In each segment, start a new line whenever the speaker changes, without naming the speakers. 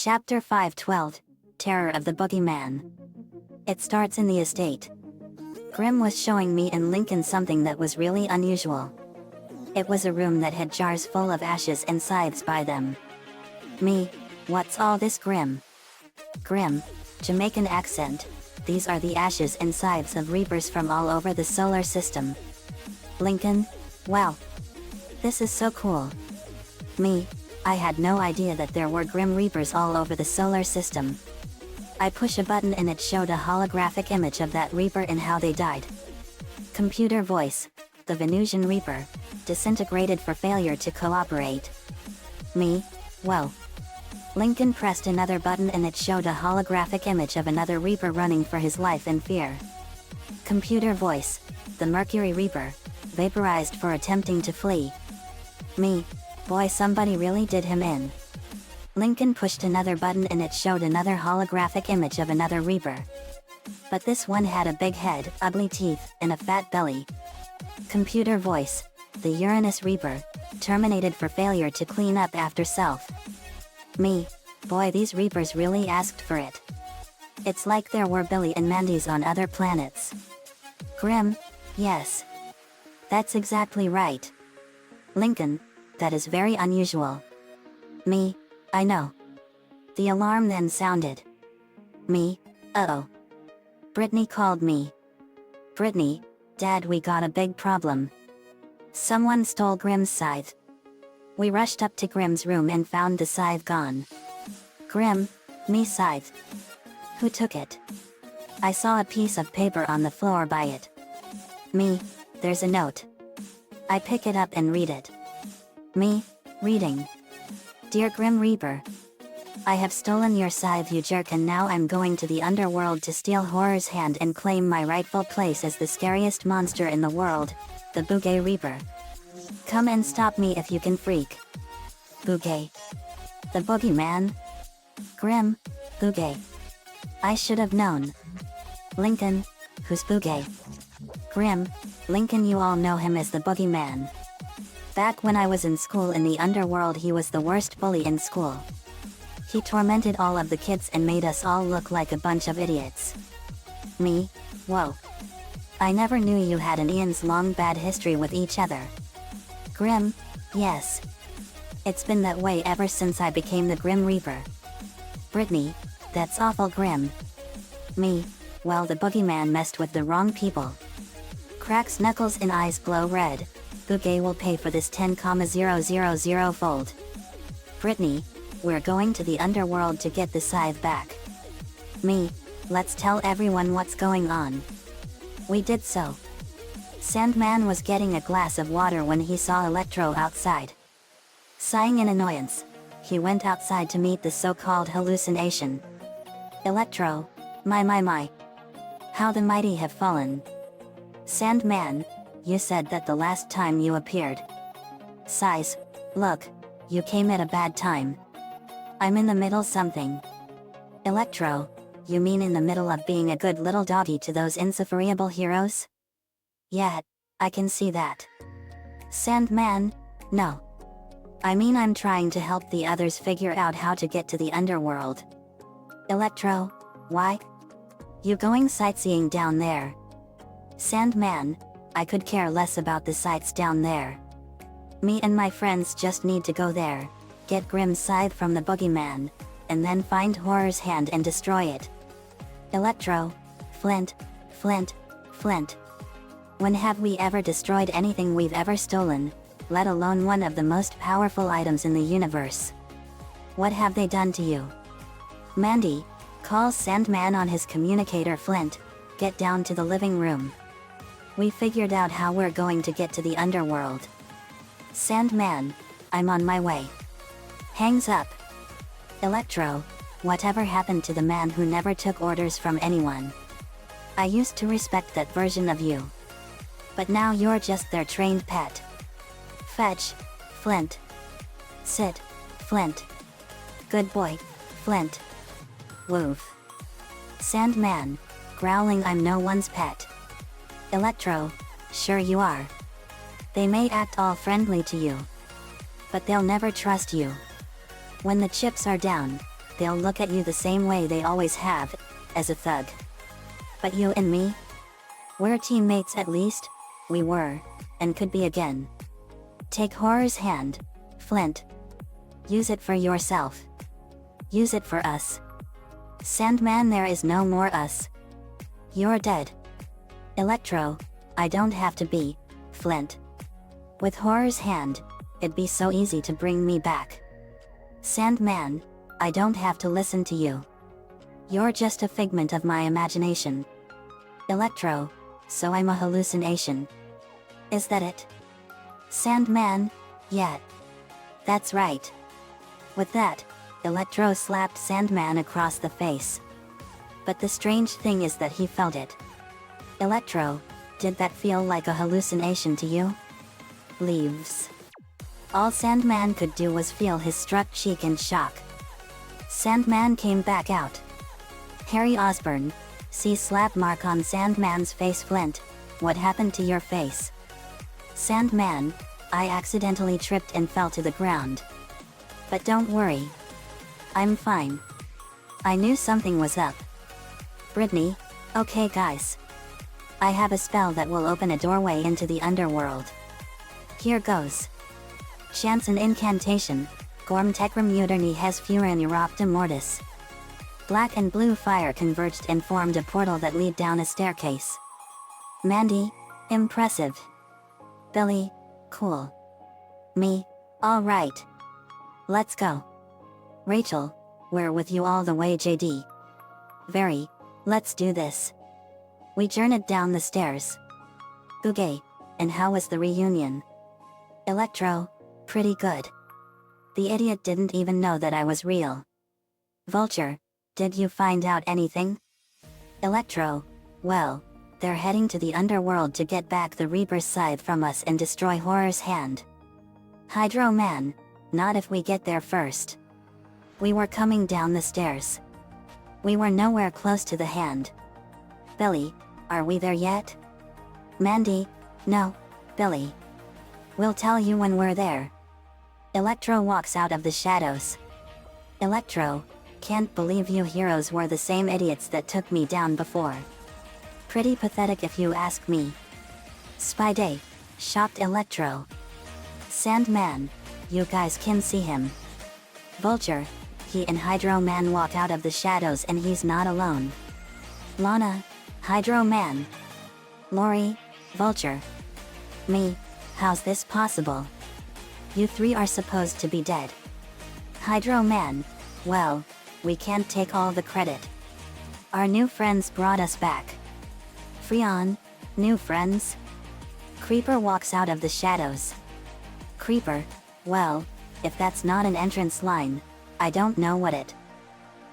Chapter 512, Terror of the Boogeyman. It starts in the estate. Grim was showing me and Lincoln something that was really unusual. It was a room that had jars full of ashes and scythes by them. Me, what's all this, Grim? Grim, Jamaican accent, these are the ashes and scythes of reapers from all over the solar system. Lincoln, wow. This is so cool. Me, I had no idea that there were Grim Reapers all over the solar system. I push a button and it showed a holographic image of that Reaper and how they died. Computer voice, the Venusian Reaper, disintegrated for failure to cooperate. Me, whoa. Lincoln pressed another button and it showed a holographic image of another Reaper running for his life in fear. Computer voice, the Mercury Reaper, vaporized for attempting to flee. Me, boy, somebody really did him in. Lincoln pushed another button and it showed another holographic image of another Reaper. But this one had a big head, ugly teeth, and a fat belly. Computer voice, the Uranus Reaper, terminated for failure to clean up after self. Me, boy, these Reapers really asked for it. It's like there were Billy and Mandy's on other planets. Grim, yes. That's exactly right. Lincoln, that is very unusual. Me, I know. The alarm then sounded. Me, uh-oh. Brittany called me. Brittany, Dad, we got a big problem. Someone stole Grim's scythe. We rushed up to Grim's room and found the scythe gone. Grim, me scythe. Who took it? I saw a piece of paper on the floor by it. Me, there's a note. I pick it up and read it. Me, reading. Dear Grim Reaper. I have stolen your scythe, you jerk, and now I'm going to the underworld to steal Horror's hand and claim my rightful place as the scariest monster in the world, the Boogey Reaper. Come and stop me if you can, freak. Boogey. The Boogeyman? Grim, Boogey. I should have known. Lincoln, who's Boogey? Grim, Lincoln, you all know him as the Boogeyman. Back when I was in school in the underworld, he was the worst bully in school. He tormented all of the kids and made us all look like a bunch of idiots. Me, whoa. I never knew you had an Ian's long bad history with each other. Grim, yes. It's been that way ever since I became the Grim Reaper. Brittany, that's awful, Grim. Me, well, the Boogeyman messed with the wrong people. Cracks knuckles and eyes glow red. Boogey will pay for this 10,000 fold. Brittany, we're going to the underworld to get the scythe back. Me, let's tell everyone what's going on. We did so. Sandman was getting a glass of water when he saw Electro outside. Sighing in annoyance, he went outside to meet the so-called hallucination. Electro, my. How the mighty have fallen. Sandman, you said that the last time you appeared. Sighs, look, you came at a bad time. I'm in the middle something. Electro, you mean in the middle of being a good little doggy to those insufferable heroes? Yeah, I can see that. Sandman, no. I mean, I'm trying to help the others figure out how to get to the underworld. Electro, why? You going sightseeing down there? Sandman, I could care less about the sights down there. Me and my friends just need to go there, get Grim's scythe from the Boogeyman, and then find Horror's hand and destroy it. Electro, Flint. When have we ever destroyed anything we've ever stolen, let alone one of the most powerful items in the universe? What have they done to you? Mandy, calls Sandman on his communicator. Flint, get down to the living room. We figured out how we're going to get to the underworld. Sandman, I'm on my way. Hangs up. Electro, whatever happened to the man who never took orders from anyone? I used to respect that version of you. But now you're just their trained pet. Fetch, Flint. Sit, Flint. Good boy, Flint. Woof. Sandman, growling, I'm no one's pet. Electro, sure you are. They may act all friendly to you, but they'll never trust you. When the chips are down, they'll look at you the same way they always have, as a thug. But you and me? We're teammates at least, we were, and could be again. Take Horror's hand, Flint. Use it for yourself. Use it for us. Sandman, there is no more us. You're dead. Electro, I don't have to be, Flint. With Horror's hand, it'd be so easy to bring me back. Sandman, I don't have to listen to you. You're just a figment of my imagination. Electro, so I'm a hallucination. Is that it? Sandman, yeah. That's right. With that, Electro slapped Sandman across the face. But the strange thing is that he felt it. Electro, did that feel like a hallucination to you? Leaves. All Sandman could do was feel his struck cheek in shock. Sandman came back out. Harry Osborn, see slap mark on Sandman's face. Flint, what happened to your face? Sandman, I accidentally tripped and fell to the ground. But don't worry. I'm fine. I knew something was up. Brittany, okay guys. I have a spell that will open a doorway into the underworld. Here goes. Chance an incantation, Gorm Tecrum Uterni Hes Furan Eropta Mortis. Black and blue fire converged and formed a portal that led down a staircase. Mandy, impressive. Billy, cool. Me, alright. Let's go. Rachel, we're with you all the way. JD. Very, let's do this. We journeyed down the stairs. Boogey, and how was the reunion? Electro, pretty good. The idiot didn't even know that I was real. Vulture, did you find out anything? Electro, well, they're heading to the underworld to get back the Reaper's scythe from us and destroy Horror's hand. Hydro Man, not if we get there first. We were coming down the stairs. We were nowhere close to the hand. Billy, are we there yet? Mandy, no, Billy. We'll tell you when we're there. Electro walks out of the shadows. Electro, can't believe you heroes were the same idiots that took me down before. Pretty pathetic if you ask me. Spidey, shocked Electro. Sandman, you guys can see him. Vulture, he and Hydro Man walk out of the shadows and he's not alone. Lana, Hydro Man. Lori, Vulture. Me, how's this possible? You three are supposed to be dead. Hydro Man, well, we can't take all the credit. Our new friends brought us back. Freon, new friends? Creeper walks out of the shadows. Creeper, well, if that's not an entrance line, I don't know what it.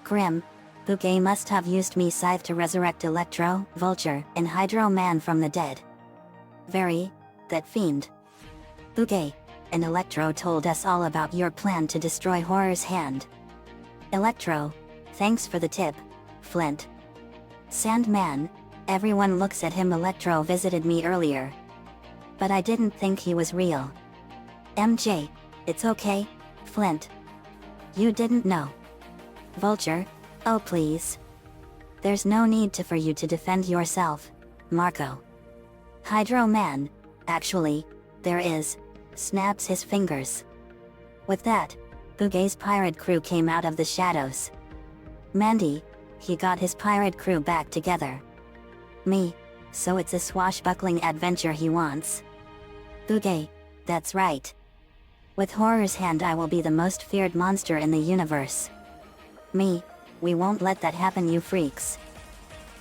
Grim, Boogey must have used me scythe to resurrect Electro, Vulture, and Hydro Man from the dead. Very, that fiend. Boogey, and Electro told us all about your plan to destroy Horror's hand. Electro, thanks for the tip, Flint. Sandman, everyone looks at him. Electro visited me earlier. But I didn't think he was real. MJ, it's okay, Flint. You didn't know. Vulture, oh please. There's no need for you to defend yourself, Marco. Hydro Man, actually, there is, snaps his fingers. With that, Boogey's pirate crew came out of the shadows. Mandy, he got his pirate crew back together. Me, so it's a swashbuckling adventure he wants. Boogey, that's right. With Horror's hand I will be the most feared monster in the universe. Me, we won't let that happen, you freaks.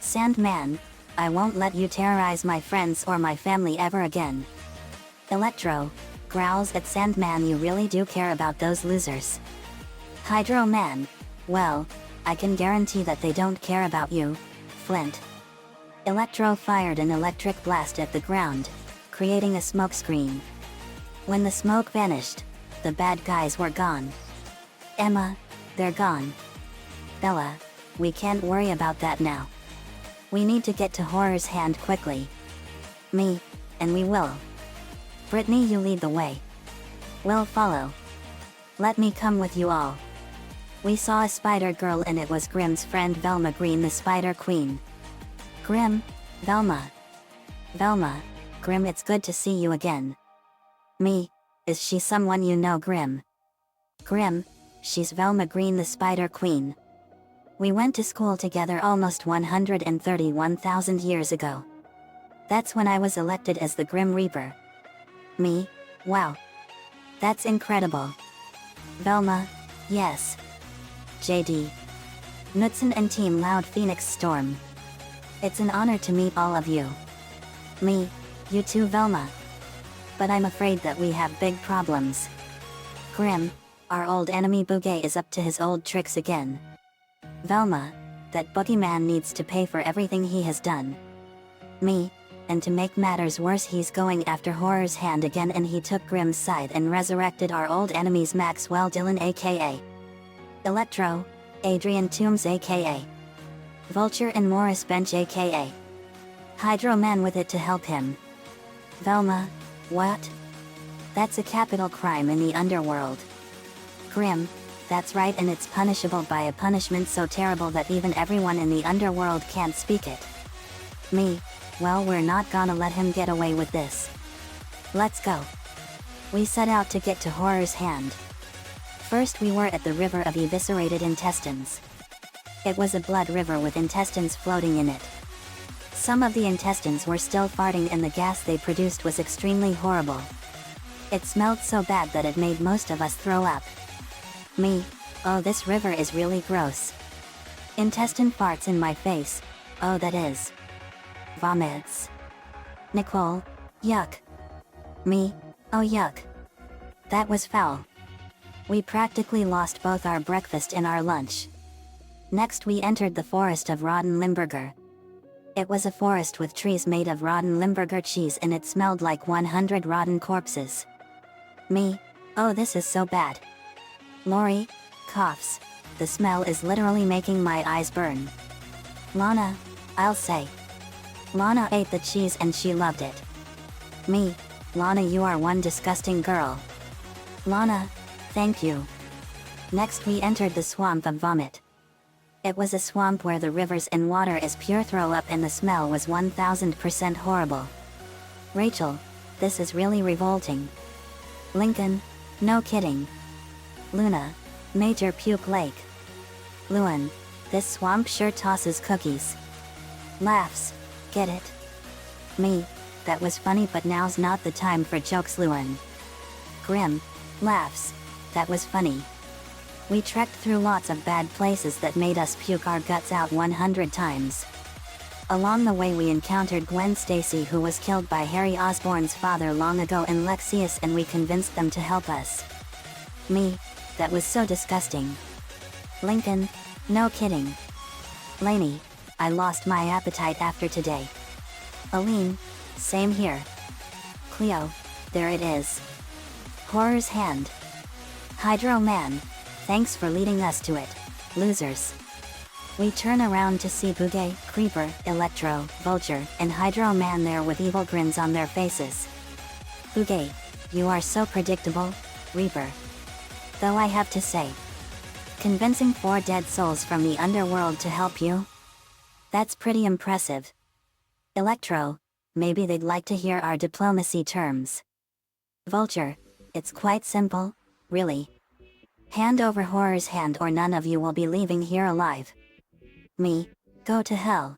Sandman, I won't let you terrorize my friends or my family ever again. Electro, growls at Sandman, you really do care about those losers. Hydro Man, well, I can guarantee that they don't care about you, Flint. Electro fired an electric blast at the ground, creating a smoke screen. When the smoke vanished, the bad guys were gone. Emma, they're gone. Bella, we can't worry about that now. We need to get to Horror's hand quickly. Me, and we will. Brittany, you lead the way. We'll follow. Let me come with you all. We saw a spider girl and it was Grimm's friend Velma Green, the Spider Queen. Grimm, Velma. Velma, Grimm, it's good to see you again. Me, is she someone you know, Grimm? Grimm, she's Velma Green, the Spider Queen. We went to school together almost 131,000 years ago. That's when I was elected as the Grim Reaper. Me, wow. That's incredible. Velma, yes. JD. Knudsen and Team Loud Phoenix Storm. It's an honor to meet all of you. Me, you too, Velma. But I'm afraid that we have big problems. Grimm, our old enemy Boogey is up to his old tricks again. Velma, that Boogeyman needs to pay for everything he has done. Me, and to make matters worse, he's going after Horror's hand again, and he took Grimm's side and resurrected our old enemies Maxwell Dillon aka Electro, Adrian Toombs aka Vulture, and Morris Bench aka Hydro Man with it to help him. Velma, what? That's a capital crime in the underworld. Grimm, that's right, and it's punishable by a punishment so terrible that even everyone in the underworld can't speak it. Me, well, we're not gonna let him get away with this. Let's go. We set out to get to Horror's hand. First we were at the river of eviscerated intestines. It was a blood river with intestines floating in it. Some of the intestines were still farting and the gas they produced was extremely horrible. It smelled so bad that it made most of us throw up. Me, oh, this river is really gross. Intestine farts in my face, oh that is. Vomits. Nicole, yuck. Me, oh yuck. That was foul. We practically lost both our breakfast and our lunch. Next we entered the forest of rotten Limburger. It was a forest with trees made of rotten Limburger cheese and it smelled like 100 rotten corpses. Me, oh this is so bad. Lori, coughs. The smell is literally making my eyes burn. Lana, I'll say. Lana ate the cheese and she loved it. Me, Lana, you are one disgusting girl. Lana, thank you. Next we entered the swamp of vomit. It was a swamp where the rivers and water is pure throw up and the smell was 1000% horrible. Rachel, this is really revolting. Lincoln, no kidding. Luna, Major Puke Lake. Luan, this swamp sure tosses cookies. Laughs, get it? Me, that was funny but now's not the time for jokes, Luan. Grim, laughs, that was funny. We trekked through lots of bad places that made us puke our guts out 100 times. Along the way we encountered Gwen Stacy, who was killed by Harry Osborn's father long ago, and Lexius, and we convinced them to help us. Me, that was so disgusting. Lincoln, no kidding. Lainey, I lost my appetite after today. Aline, same here. Cleo, there it is. Horror's hand. Hydro Man, thanks for leading us to it, losers. We turn around to see Boogey, Creeper, Electro, Vulture, and Hydro Man there with evil grins on their faces. Boogey, you are so predictable, Reaper. Though I have to say, convincing 4 dead souls from the underworld to help you? That's pretty impressive. Electro, maybe they'd like to hear our diplomacy terms. Vulture, it's quite simple, really. Hand over Horror's hand or none of you will be leaving here alive. Me, go to hell.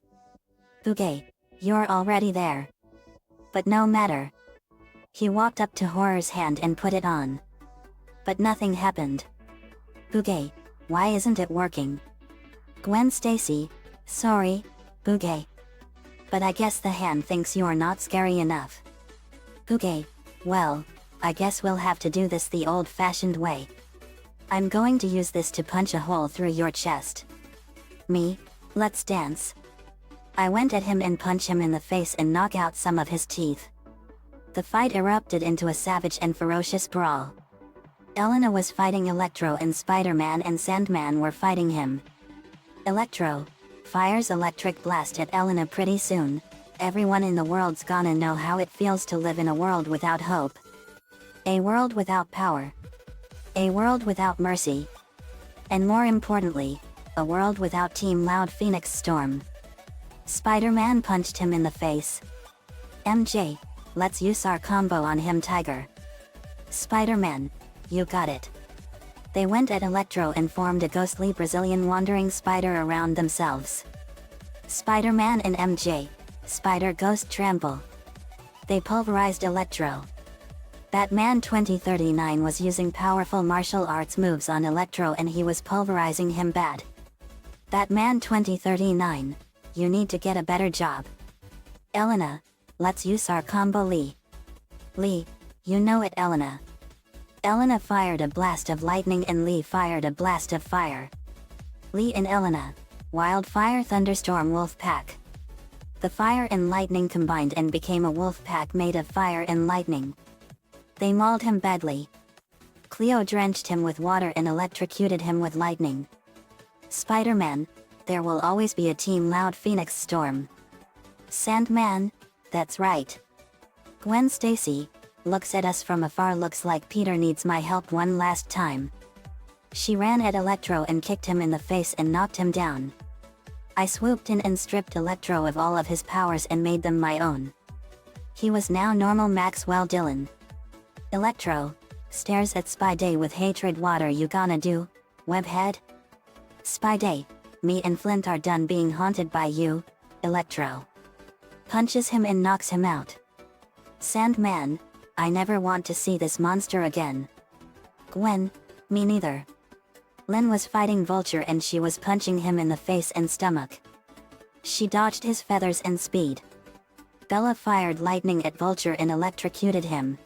Boogey, you're already there. But no matter. He walked up to Horror's hand and put it on. But nothing happened. Boogey, why isn't it working? Gwen Stacy, sorry, Boogey. But I guess the hand thinks you're not scary enough. Boogey, well, I guess we'll have to do this the old-fashioned way. I'm going to use this to punch a hole through your chest. Me, let's dance. I went at him and punch him in the face and knock out some of his teeth. The fight erupted into a savage and ferocious brawl. Elena was fighting Electro and Spider-Man and Sandman were fighting him. Electro fires electric blast at Elena. Pretty soon, everyone in the world's gonna know how it feels to live in a world without hope. A world without power. A world without mercy. And more importantly, a world without Team Loud Phoenix Storm. Spider-Man punched him in the face. MJ, let's use our combo on him, Tiger. Spider-Man, you got it. They went at Electro and formed a ghostly Brazilian wandering spider around themselves. Spider-Man and MJ, Spider Ghost Trample. They pulverized Electro. Batman 2039 was using powerful martial arts moves on Electro and he was pulverizing him bad. Batman 2039, you need to get a better job. Elena, let's use our combo Lee. Lee, you know it, Elena. Elena fired a blast of lightning and Lee fired a blast of fire. Lee and Elena, Wildfire Thunderstorm Wolf Pack. The fire and lightning combined and became a wolf pack made of fire and lightning. They mauled him badly. Cleo drenched him with water and electrocuted him with lightning. Spider-Man, there will always be a Team Loud Phoenix Storm. Sandman, that's right. Gwen Stacy, looks at us from afar, looks like Peter needs my help one last time. She ran at Electro and kicked him in the face and knocked him down. I swooped in and stripped Electro of all of his powers and made them my own. He was now normal Maxwell Dillon. Electro stares at Spidey with hatred. What are you gonna do, webhead? Spidey, me and Flint are done being haunted by you. Electro punches him and knocks him out. Sandman, I never want to see this monster again. Gwen, me neither. Lynn was fighting Vulture and she was punching him in the face and stomach. She dodged his feathers and speed. Bella fired lightning at Vulture and electrocuted him.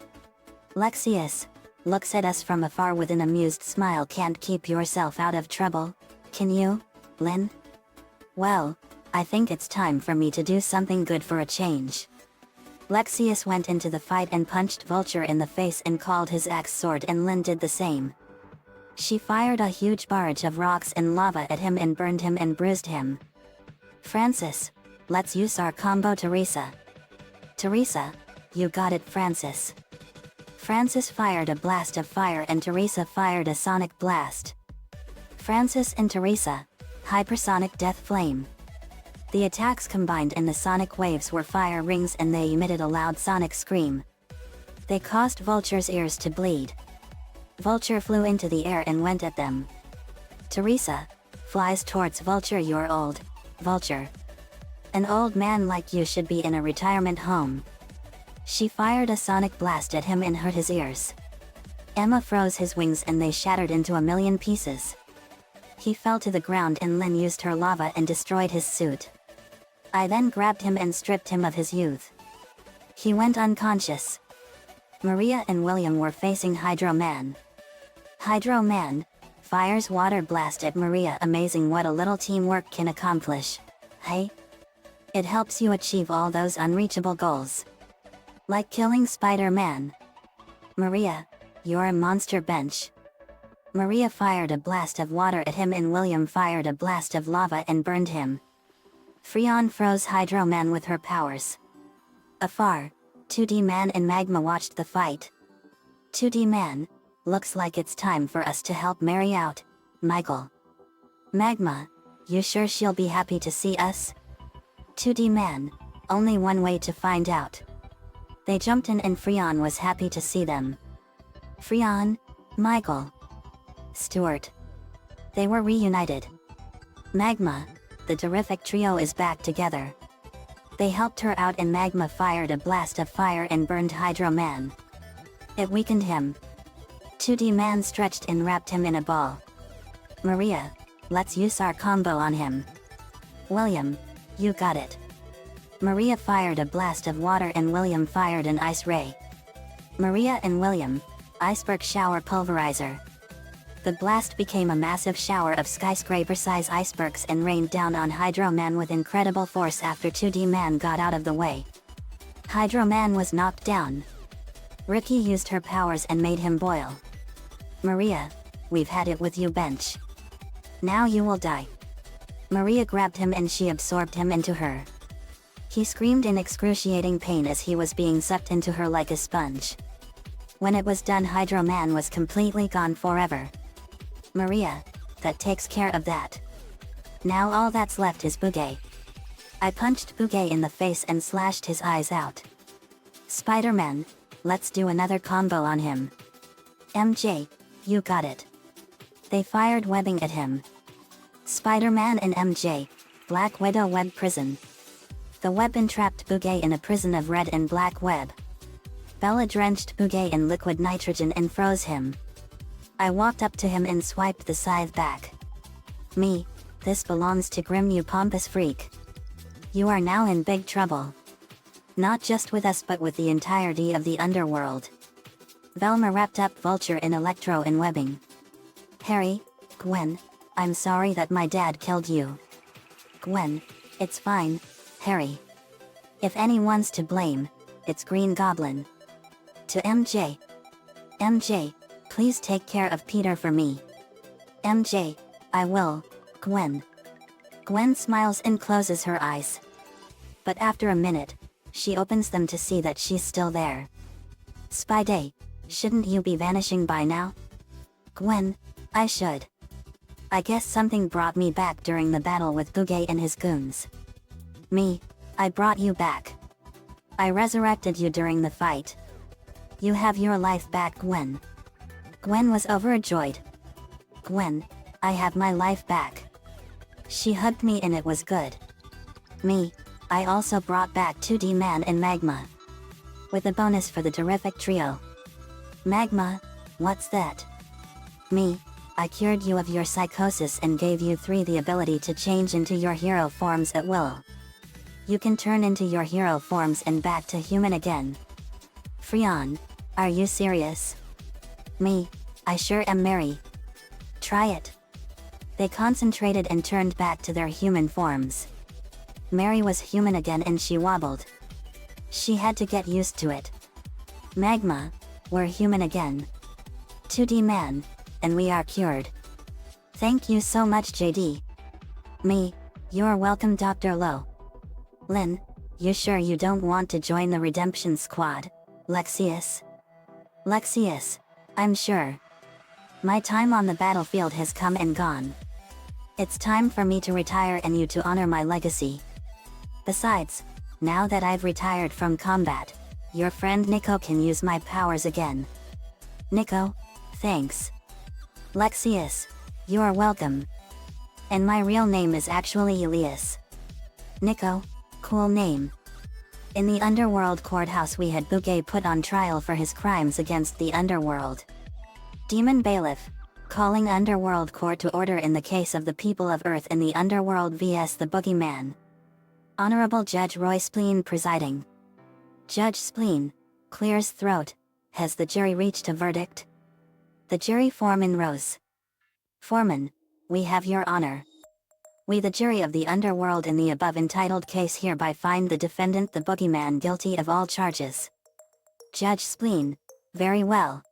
Lexius looks at us from afar with an amused smile. Can't keep yourself out of trouble, can you, Lynn? Well, I think it's time for me to do something good for a change. Lexius went into the fight and punched Vulture in the face and called his axe sword, and Lynn did the same. She fired a huge barrage of rocks and lava at him and burned him and bruised him. Francis, let's use our combo Teresa. Teresa, you got it, Francis. Francis fired a blast of fire and Teresa fired a sonic blast. Francis and Teresa, hypersonic death flame. The attacks combined and the sonic waves were fire rings and they emitted a loud sonic scream. They caused Vulture's ears to bleed. Vulture flew into the air and went at them. Teresa flies towards Vulture. You're old, Vulture. An old man like you should be in a retirement home. She fired a sonic blast at him and hurt his ears. Emma froze his wings and they shattered into a million pieces. He fell to the ground and Lynn used her lava and destroyed his suit. I then grabbed him and stripped him of his youth. He went unconscious. Maria and William were facing Hydro Man. Hydro Man fires water blast at Maria. Amazing what a little teamwork can accomplish. Hey? It helps you achieve all those unreachable goals. Like killing Spider-Man. Maria, you're a monster bench. Maria fired a blast of water at him and William fired a blast of lava and burned him. Freon froze Hydro Man with her powers. Afar, 2D Man and Magma watched the fight. 2D Man, looks like it's time for us to help Mary out, Michael. Magma, you sure she'll be happy to see us? 2D Man, only one way to find out. They jumped in and Freon was happy to see them. Freon, Michael, Stuart. They were reunited. Magma, the terrific trio is back together. They helped her out and Magma fired a blast of fire and burned Hydro Man. It weakened him. 2D Man stretched and wrapped him in a ball. Maria, let's use our combo on him. William, you got it. Maria fired a blast of water and William fired an ice ray. Maria and William, iceberg shower pulverizer. The blast became a massive shower of skyscraper-size icebergs and rained down on Hydro Man with incredible force after 2D Man got out of the way. Hydro Man was knocked down. Ricky used her powers and made him boil. Maria, we've had it with you, bench. Now you will die. Maria grabbed him and she absorbed him into her. He screamed in excruciating pain as he was being sucked into her like a sponge. When it was done, Hydro Man was completely gone forever. Maria, that takes care of that. Now all that's left is Boogey. I punched Boogey in the face and slashed his eyes out. Spider-Man, let's do another combo on him. MJ, you got it. They fired webbing at him. Spider-Man and MJ, Black Widow web prison. The web entrapped Boogey in a prison of red and black web. Bella drenched Boogey in liquid nitrogen and froze him. I walked up to him and swiped the scythe back. Me, this belongs to Grim, you pompous freak. You are now in big trouble. Not just with us but with the entirety of the underworld. Velma wrapped up Vulture in Electro and webbing. Harry, Gwen, I'm sorry that my dad killed you. Gwen, it's fine, Harry. If anyone's to blame, it's Green Goblin. To MJ. MJ, please take care of Peter for me. MJ, I will, Gwen. Gwen smiles and closes her eyes. But after a minute, she opens them to see that she's still there. Spidey, shouldn't you be vanishing by now? Gwen, I should. I guess something brought me back during the battle with Boogey and his goons. Me, I brought you back. I resurrected you during the fight. You have your life back, Gwen. Gwen was overjoyed. Gwen, I have my life back. She hugged me and it was good. Me, I also brought back 2D Man and Magma. With a bonus for the terrific trio. Magma, what's that? Me, I cured you of your psychosis and gave you 3 the ability to change into your hero forms at will. You can turn into your hero forms and back to human again. Freon, are you serious? Me, I sure am, Mary. Try it. They concentrated and turned back to their human forms. Mary was human again and she wobbled. She had to get used to it. Magma, we're human again. 2D Man, and we are cured. Thank you so much, JD. Me, you're welcome, Dr. Lowe. Lynn, you sure you don't want to join the redemption squad, Lexius? Lexius, I'm sure. My time on the battlefield has come and gone. It's time for me to retire and you to honor my legacy. Besides, now that I've retired from combat, your friend Nico can use my powers again. Nico, thanks. Lexius, you are welcome. And my real name is actually Elias. Nico, cool name. In the underworld courthouse we had Boogey put on trial for his crimes against the underworld. Demon Bailiff, calling Underworld Court to order in the case of the people of Earth in the Underworld vs the Boogeyman. Honorable Judge Roy Spleen presiding. Judge Spleen, clears throat. Has the jury reached a verdict? The jury foreman rose. Foreman, we have your honor. We the jury of the Underworld in the above entitled case hereby find the defendant the Boogeyman guilty of all charges. Judge Spleen, very well.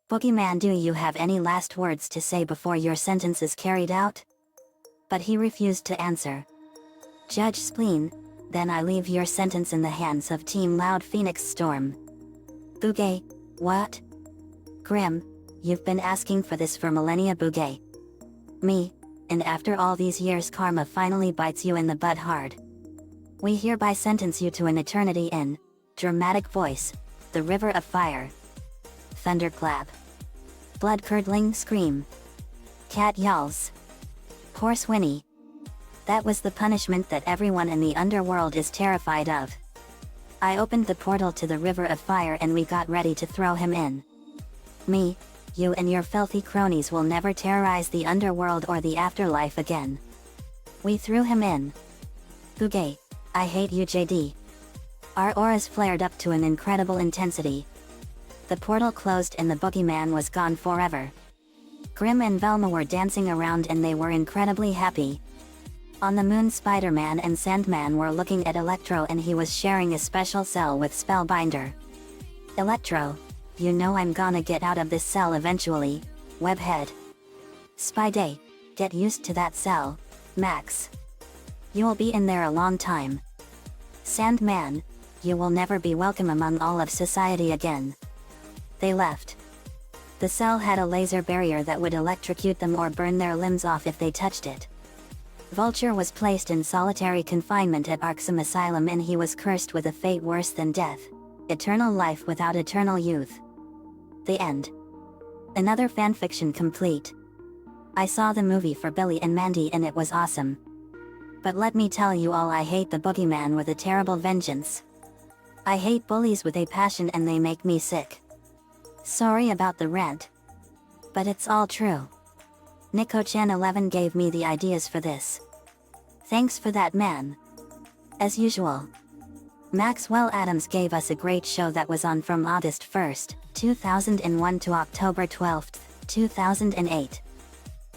Boogeyman, do you have any last words to say before your sentence is carried out? But he refused to answer. Judge Spleen, then I leave your sentence in the hands of Team Loud Phoenix Storm. Boogey, what? Grim, you've been asking for this for millennia, Boogey. Me, and after all these years karma finally bites you in the butt hard. We hereby sentence you to an eternity in, dramatic voice, the river of fire. Thunderclap. Blood-curdling scream. Cat yowls. Horse whinny. That was the punishment that everyone in the underworld is terrified of. I opened the portal to the river of fire and we got ready to throw him in. Me, you and your filthy cronies will never terrorize the underworld or the afterlife again. We threw him in. Boogey, I hate you, JD. Our auras flared up to an incredible intensity. The portal closed and the Boogeyman was gone forever. Grim and Velma were dancing around and they were incredibly happy. On the moon, Spider-Man and Sandman were looking at Electro and he was sharing a special cell with Spellbinder. Electro, you know I'm gonna get out of this cell eventually, Webhead. Spidey, get used to that cell, Max. You'll be in there a long time. Sandman, you will never be welcome among all of society again. They left. The cell had a laser barrier that would electrocute them or burn their limbs off if they touched it. Vulture was placed in solitary confinement at Arkham Asylum and he was cursed with a fate worse than death. Eternal life without eternal youth. The end. Another fanfiction complete. I saw the movie for Billy and Mandy and it was awesome. But let me tell you all, I hate the Boogeyman with a terrible vengeance. I hate bullies with a passion and they make me sick. Sorry about the rant. But it's all true. Nico-chan11 gave me the ideas for this. Thanks for that, man. As usual. Maxwell Adams gave us a great show that was on from August 1st, 2001 to October 12th, 2008.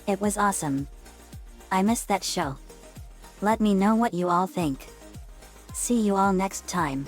It was awesome. I missed that show. Let me know what you all think. See you all next time.